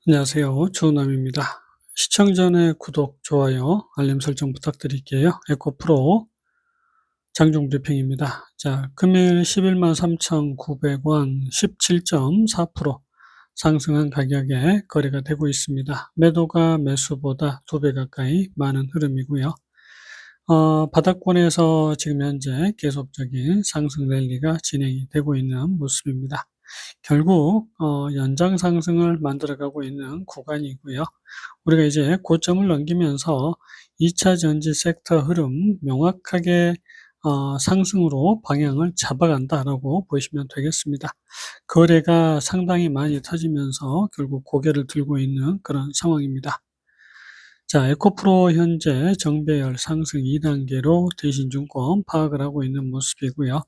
안녕하세요. 조은남입니다. 시청 전에 구독, 좋아요, 알림 설정 부탁드릴게요. 에코프로 장중 브리핑입니다. 자, 금일 11만 3,900원 17.4% 상승한 가격에 거래가 되고 있습니다. 매도가 매수보다 2배 가까이 많은 흐름이고요. 바닥권에서 지금 현재 계속적인 상승 랠리가 진행이 되고 있는 모습입니다. 결국 연장 상승을 만들어가고 있는 구간이고요. 우리가 이제 고점을 넘기면서 2차 전지 섹터 흐름 명확하게 상승으로 방향을 잡아간다라고 보시면 되겠습니다. 거래가 상당히 많이 터지면서 결국 고개를 들고 있는 그런 상황입니다. 자, 에코프로 현재 정배열 상승 2단계로 대신증권 파악을 하고 있는 모습이고요.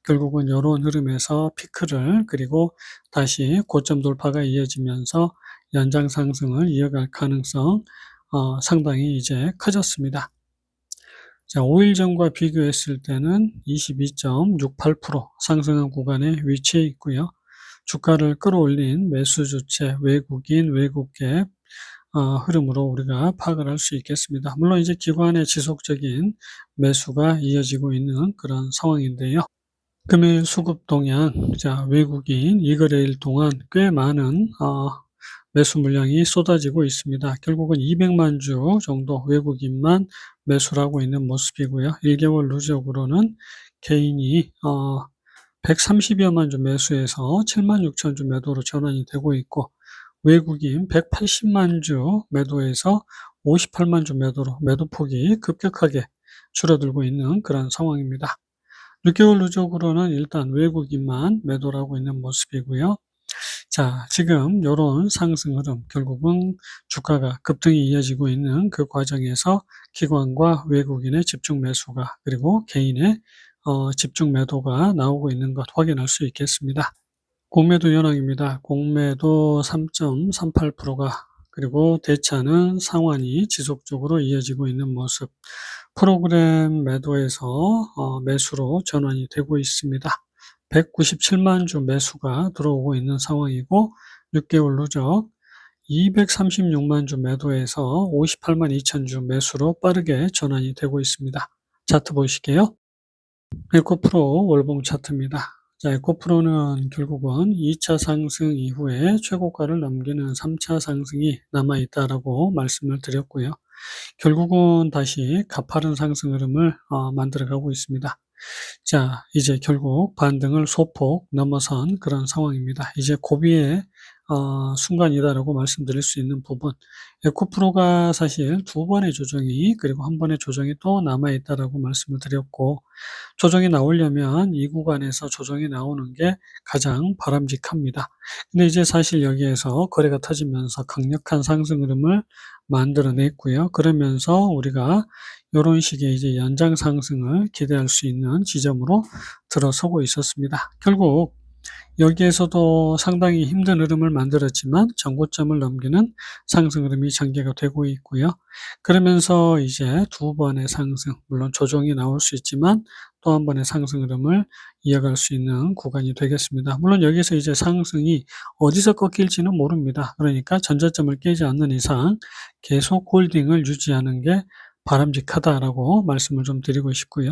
결국은 요런 흐름에서 피크를 그리고 다시 고점 돌파가 이어지면서 연장 상승을 이어갈 가능성 상당히 이제 커졌습니다. 자, 5일 전과 비교했을 때는 22.68% 상승한 구간에 위치해 있고요. 주가를 끌어올린 매수 주체 외국인, 외국계 흐름으로 우리가 파악을 할 수 있겠습니다. 물론 이제 기관의 지속적인 매수가 이어지고 있는 그런 상황인데요. 금일 수급 동향, 자, 외국인 이 거래일 동안 꽤 많은 매수 물량이 쏟아지고 있습니다. 결국은 200만 주 정도 외국인만 매수를 하고 있는 모습이고요. 1개월 누적으로는 개인이 130여만 주 매수해서 7만 6천 주 매도로 전환이 되고 있고, 외국인 180만 주 매도해서 58만 주 매도로 매도폭이 급격하게 줄어들고 있는 그런 상황입니다. 6개월 누적으로는 일단 외국인만 매도를 하고 있는 모습이고요. 자, 지금 요런 상승 흐름, 결국은 주가가 급등이 이어지고 있는 그 과정에서 기관과 외국인의 집중 매수가 그리고 개인의 집중 매도가 나오고 있는 것 확인할 수 있겠습니다. 공매도 현황입니다. 공매도 3.38%가 그리고 대차는 상환이 지속적으로 이어지고 있는 모습. 프로그램 매도에서 매수로 전환이 되고 있습니다. 197만 주 매수가 들어오고 있는 상황이고 6개월 누적 236만 주 매도에서 58만 2천 주 매수로 빠르게 전환이 되고 있습니다. 차트 보실게요. 에코프로 월봉 차트입니다. 자, 에코프로는 결국은 2차 상승 이후에 최고가를 넘기는 3차 상승이 남아있다라고 말씀을 드렸고요. 결국은 다시 가파른 상승 흐름을 만들어가고 있습니다. 자, 이제 결국 반등을 소폭 넘어선 그런 상황입니다. 이제 고비의 순간이다라고 말씀드릴 수 있는 부분. 에코프로가 사실 두 번의 조정이 그리고 한 번의 조정이 또 남아있다라고 말씀을 드렸고, 조정이 나오려면 이 구간에서 조정이 나오는 게 가장 바람직합니다. 근데 이제 사실 여기에서 거래가 터지면서 강력한 상승 흐름을 만들어냈고요. 그러면서 우리가 요런 식의 이제 연장 상승을 기대할 수 있는 지점으로 들어서고 있었습니다. 결국 여기에서도 상당히 힘든 흐름을 만들었지만 전고점을 넘기는 상승 흐름이 전개가 되고 있고요. 그러면서 이제 두 번의 상승, 물론 조정이 나올 수 있지만 또 한 번의 상승 흐름을 이어갈 수 있는 구간이 되겠습니다. 물론 여기서 이제 상승이 어디서 꺾일지는 모릅니다. 그러니까 전저점을 깨지 않는 이상 계속 홀딩을 유지하는 게 바람직하다라고 말씀을 좀 드리고 싶고요.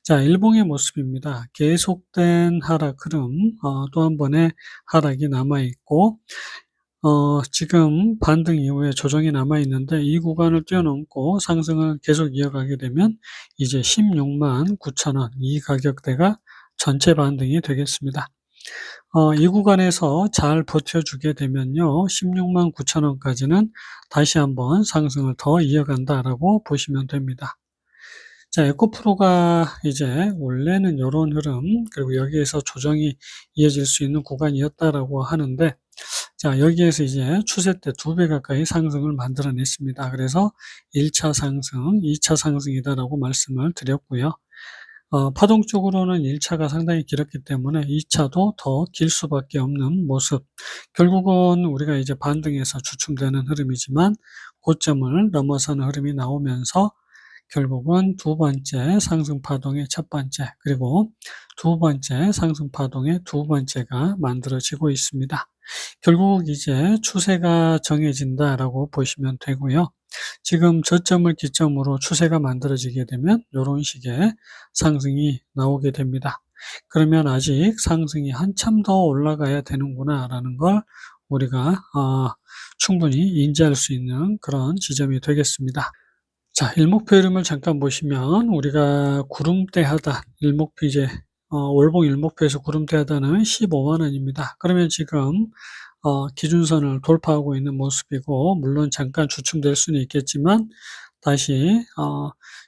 자, 일봉의 모습입니다. 계속된 하락 흐름, 또 한 번의 하락이 남아있고, 지금 반등 이후에 조정이 남아있는데 이 구간을 뛰어넘고 상승을 계속 이어가게 되면 이제 16만 9천 원, 이 가격대가 전체 반등이 되겠습니다. 이 구간에서 잘 버텨주게 되면요, 16만 9천 원까지는 다시 한번 상승을 더 이어간다라고 보시면 됩니다. 자, 에코프로가 이제 원래는 요런 흐름, 그리고 여기에서 조정이 이어질 수 있는 구간이었다라고 하는데, 자, 여기에서 이제 추세 때 2배 가까이 상승을 만들어냈습니다. 그래서 1차 상승, 2차 상승이다라고 말씀을 드렸고요. 파동적으로는 1차가 상당히 길었기 때문에 2차도 더 길 수밖에 없는 모습. 결국은 우리가 이제 반등해서 주춤되는 흐름이지만 고점을 넘어서는 흐름이 나오면서 결국은 두 번째 상승 파동의 첫 번째, 그리고 두 번째 상승 파동의 두 번째가 만들어지고 있습니다. 결국 이제 추세가 정해진다라고 보시면 되고요. 지금 저점을 기점으로 추세가 만들어지게 되면 요런 식의 상승이 나오게 됩니다. 그러면 아직 상승이 한참 더 올라가야 되는구나라는 걸 우리가 충분히 인지할 수 있는 그런 지점이 되겠습니다. 자, 일목표 흐름을 잠깐 보시면 우리가 구름대 하단 일목표 이제 월봉 일목표에서 구름대 하단은 15만 원입니다. 그러면 지금 기준선을 돌파하고 있는 모습이고, 물론 잠깐 주춤될 수는 있겠지만 다시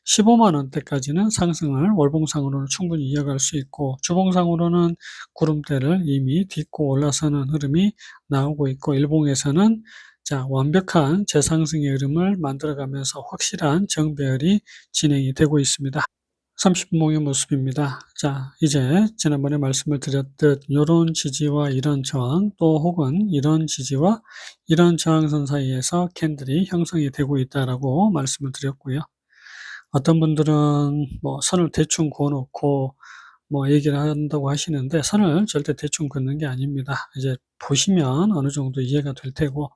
15만 원대까지는 상승을 월봉상으로는 충분히 이어갈 수 있고, 주봉상으로는 구름대를 이미 딛고 올라서는 흐름이 나오고 있고, 일봉에서는 자, 완벽한 재상승의 흐름을 만들어가면서 확실한 정배열이 진행이 되고 있습니다. 30분봉의 모습입니다. 자, 이제 지난번에 말씀을 드렸듯 요런 지지와 이런 저항, 또 혹은 이런 지지와 이런 저항선 사이에서 캔들이 형성이 되고 있다라고 말씀을 드렸고요. 어떤 분들은 뭐 선을 대충 그어 놓고 뭐 얘기를 한다고 하시는데, 선을 절대 대충 긋는 게 아닙니다. 이제 보시면 어느 정도 이해가 될 테고,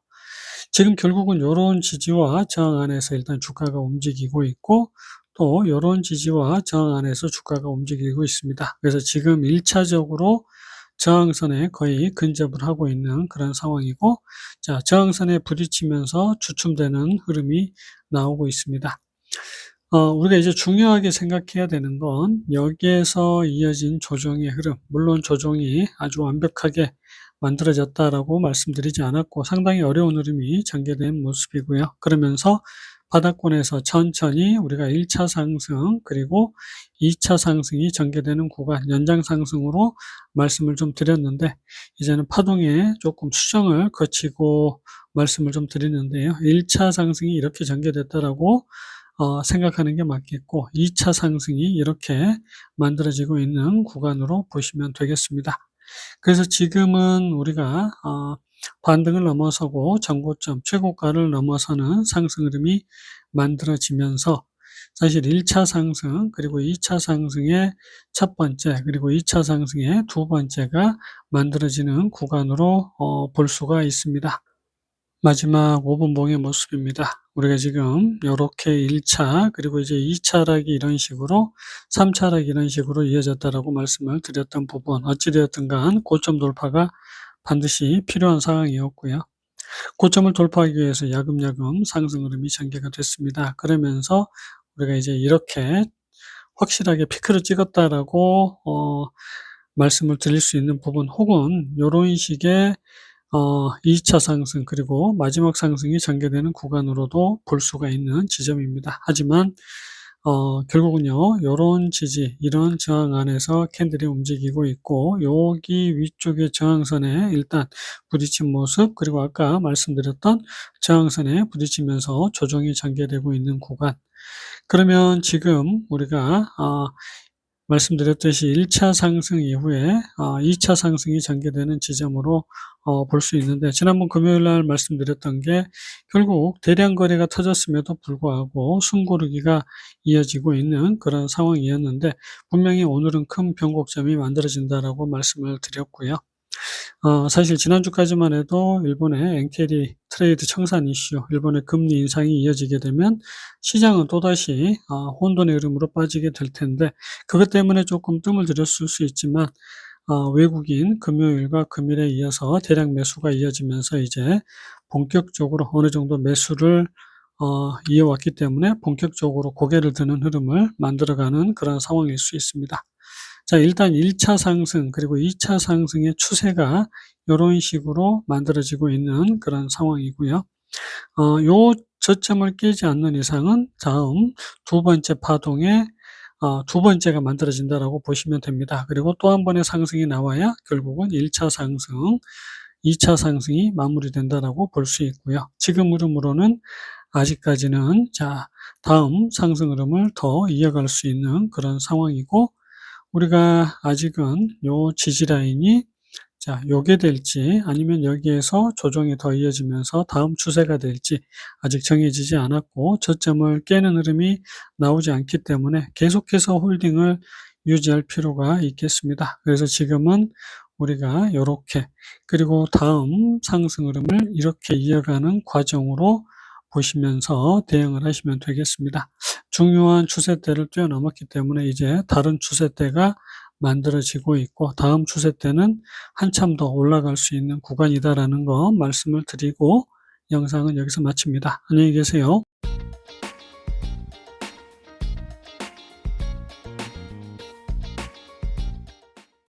지금 결국은 요런 지지와 저항 안에서 일단 주가가 움직이고 있고, 또 요런 지지와 저항 안에서 주가가 움직이고 있습니다. 그래서 지금 1차적으로 저항선에 거의 근접을 하고 있는 그런 상황이고, 자, 저항선에 부딪히면서 주춤되는 흐름이 나오고 있습니다. 우리가 이제 중요하게 생각해야 되는 건 여기에서 이어진 조정의 흐름, 물론 조정이 아주 완벽하게 만들어졌다라고 말씀드리지 않았고 상당히 어려운 흐름이 전개된 모습이고요. 그러면서 바닥권에서 천천히 우리가 1차 상승 그리고 2차 상승이 전개되는 구간 연장 상승으로 말씀을 좀 드렸는데, 이제는 파동에 조금 수정을 거치고 말씀을 좀 드리는데요. 1차 상승이 이렇게 전개됐다라고 생각하는 게 맞겠고, 2차 상승이 이렇게 만들어지고 있는 구간으로 보시면 되겠습니다. 그래서 지금은 우리가 반등을 넘어서고 전고점 최고가를 넘어서는 상승 흐름이 만들어지면서, 사실 1차 상승 그리고 2차 상승의 첫 번째 그리고 2차 상승의 두 번째가 만들어지는 구간으로 볼 수가 있습니다. 마지막 5분봉의 모습입니다. 우리가 지금 요렇게 1차 그리고 이제 2차락이 이런 식으로 3차락이 이런 식으로 이어졌다라고 말씀을 드렸던 부분, 어찌 되었든 간 고점 돌파가 반드시 필요한 상황이었고요. 고점을 돌파하기 위해서 야금야금 상승 흐름이 전개가 됐습니다. 그러면서 우리가 이제 이렇게 확실하게 피크를 찍었다라고 말씀을 드릴 수 있는 부분, 혹은 요런 식의 2차 상승 그리고 마지막 상승이 전개되는 구간으로도 볼 수가 있는 지점입니다. 하지만 결국은요, 요런 지지, 이런 저항 안에서 캔들이 움직이고 있고, 여기 위쪽의 저항선에 일단 부딪힌 모습, 그리고 아까 말씀드렸던 저항선에 부딪히면서 조정이 전개되고 있는 구간. 그러면 지금 우리가 말씀드렸듯이 1차 상승 이후에 2차 상승이 전개되는 지점으로 볼 수 있는데, 지난번 금요일 날 말씀드렸던 게 결국 대량 거래가 터졌음에도 불구하고 숨고르기가 이어지고 있는 그런 상황이었는데, 분명히 오늘은 큰 변곡점이 만들어진다라고 말씀을 드렸고요. 사실 지난주까지만 해도 일본의 엔캐리 트레이드 청산 이슈, 일본의 금리 인상이 이어지게 되면 시장은 또다시 혼돈의 흐름으로 빠지게 될 텐데, 그것 때문에 조금 뜸을 들였을 수 있지만 외국인 금요일과 금일에 이어서 대량 매수가 이어지면서 이제 본격적으로 어느 정도 매수를 이어왔기 때문에 본격적으로 고개를 드는 흐름을 만들어가는 그런 상황일 수 있습니다. 자, 일단 1차 상승 그리고 2차 상승의 추세가 요런 식으로 만들어지고 있는 그런 상황이고요. 요 저점을 깨지 않는 이상은 다음 두 번째 파동에 두 번째가 만들어진다라고 보시면 됩니다. 그리고 또 한 번의 상승이 나와야 결국은 1차 상승, 2차 상승이 마무리된다라고 볼 수 있고요. 지금 흐름으로는 아직까지는 자, 다음 상승 흐름을 더 이어갈 수 있는 그런 상황이고, 우리가 아직은 요 지지 라인이 자, 요게 될지 아니면 여기에서 조정이 더 이어지면서 다음 추세가 될지 아직 정해지지 않았고, 저점을 깨는 흐름이 나오지 않기 때문에 계속해서 홀딩을 유지할 필요가 있겠습니다. 그래서 지금은 우리가 요렇게 그리고 다음 상승 흐름을 이렇게 이어가는 과정으로 보시면서 대응을 하시면 되겠습니다. 중요한 추세대를 뛰어넘었기 때문에 이제 다른 추세대가 만들어지고 있고 다음 추세대는 한참 더 올라갈 수 있는 구간이다라는 거 말씀을 드리고 영상은 여기서 마칩니다. 안녕히 계세요.